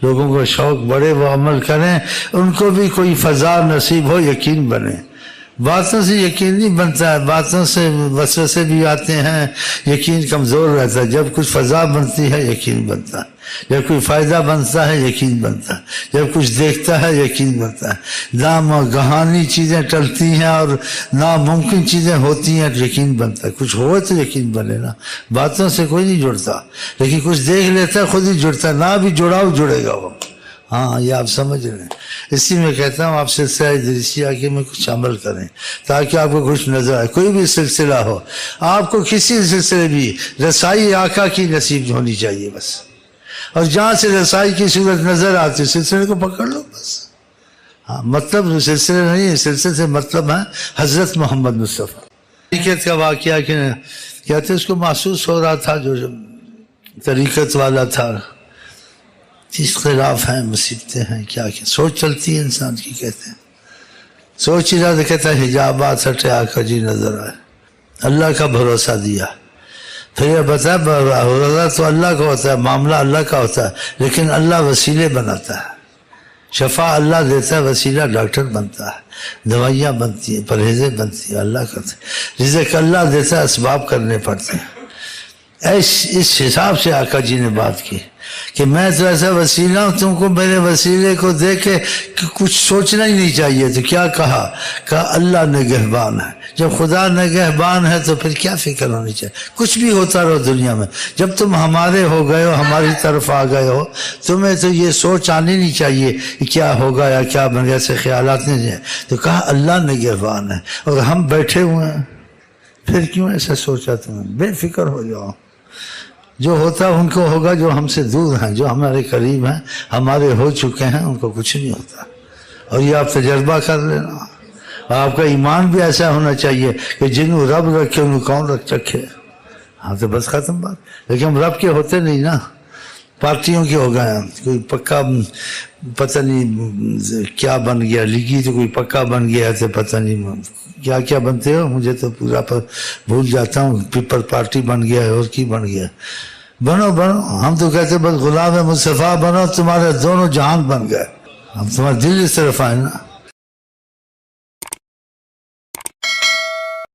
لوگوں کو شوق بڑھے وہ عمل کریں، ان کو بھی کوئی فضا نصیب ہو، یقین بنے۔ باتوں سے یقین نہیں بنتا ہے، باتوں سے وسوسے بھی آتے ہیں، یقین کمزور رہتا ہے۔ جب کچھ فضا بنتی ہے یقین بنتا ہے، جب کوئی فائدہ بنتا ہے یقین بنتا ہے، جب کچھ دیکھتا ہے یقین بنتا ہے۔ نامگہانی چیزیں ٹلتی ہیں اور ناممکن چیزیں ہوتی ہیں، یقین بنتا ہے۔ کچھ ہو تو یقین بنے نا، باتوں سے کوئی نہیں جڑتا، لیکن کچھ دیکھ لیتا ہے خود ہی جڑتا ہے، نہ بھی جڑاؤ جڑے گا وہ۔ ہاں یہ آپ سمجھ رہے ہیں، اسی میں کہتا ہوں آپ سلسلہ ادریسیہ کے میں کچھ عمل کریں تاکہ آپ کو کچھ نظر آئے۔ کوئی بھی سلسلہ ہو، آپ کو کسی سلسلے بھی رسائی آقا کی نصیب ہونی چاہیے بس، اور جہاں سے رسائی کی صورت نظر آتی سلسلے کو پکڑ لو بس۔ ہاں مطلب سلسلے نہیں ہے، سلسلے سے مطلب ہے حضرت محمد مصطفیٰ۔ طریقت کا واقعہ کہتے اس کو محسوس ہو رہا تھا، جو طریقت والا تھا، اختلاف ہیں، مصیبتیں ہیں، کیا سوچ چلتی ہے انسان کی، کہتے ہیں سوچ ہی رہا تو کہتا ہے حجابات ہٹے آقا جی نظر آئے، اللہ کا بھروسہ دیا۔ پھر یہ بتا بھروسہ تو اللہ کا ہوتا ہے، معاملہ اللہ کا ہوتا ہے، لیکن اللہ وسیلے بناتا ہے، شفا اللہ دیتا ہے، وسیلہ ڈاکٹر بنتا ہے، دوائیاں بنتی ہیں، پرہیزیں بنتی ہیں، اللہ کرتا ہے، رزق اللہ دیتا ہے، اسباب کرنے پڑتے ہیں۔ اس حساب سے آقا جی نے بات کی کہ میں تو ایسا وسیلہ ہوں، تم کو میرے وسیلے کو دیکھ کے کچھ سوچنا ہی نہیں چاہیے۔ تو کیا کہا اللہ نگہبان ہے۔ جب خدا نگہبان ہے تو پھر کیا فکر ہونی چاہیے، کچھ بھی ہوتا رہو دنیا میں، جب تم ہمارے ہو گئے ہو، ہماری طرف آ گئے ہو، تمہیں تو یہ سوچ آنی نہیں چاہیے کہ کیا ہوگا یا کیا بن گیا، ایسے خیالات نہیں جائیں۔ تو کہا اللہ نگہبان ہے اور ہم بیٹھے ہوئے ہیں، پھر کیوں ایسا سوچا تمہیں؟ بے فکر ہو جاؤ، جو ہوتا ان کو ہوگا، جو ہم سے دور ہیں، جو ہمارے قریب ہیں، ہمارے ہو چکے ہیں، ان کو کچھ نہیں ہوتا۔ اور یہ آپ تجربہ کر لینا، اور آپ کا ایمان بھی ایسا ہونا چاہیے کہ جنہوں رب رکھے انہوں کون رکھے۔ ہاں تو بس ختم بات۔ لیکن ہم رب کے ہوتے نہیں نا، پارٹیوں کے ہو گئے ہیں، کوئی پکا پتہ نہیں کیا بن گیا، لیگی تو کوئی پکا بن گیا تو پتہ نہیں کیا کیا بنتے ہو، مجھے تو پورا بھول جاتا ہوں، پیپل پارٹی بن گیا ہے اور کی بن گیا۔ بنو ہم تو کہتے بس غلام مصطفیٰ بنو، تمہارے دونوں جہان بن گئے، ہم تمہارے دل اس طرف آئے نا۔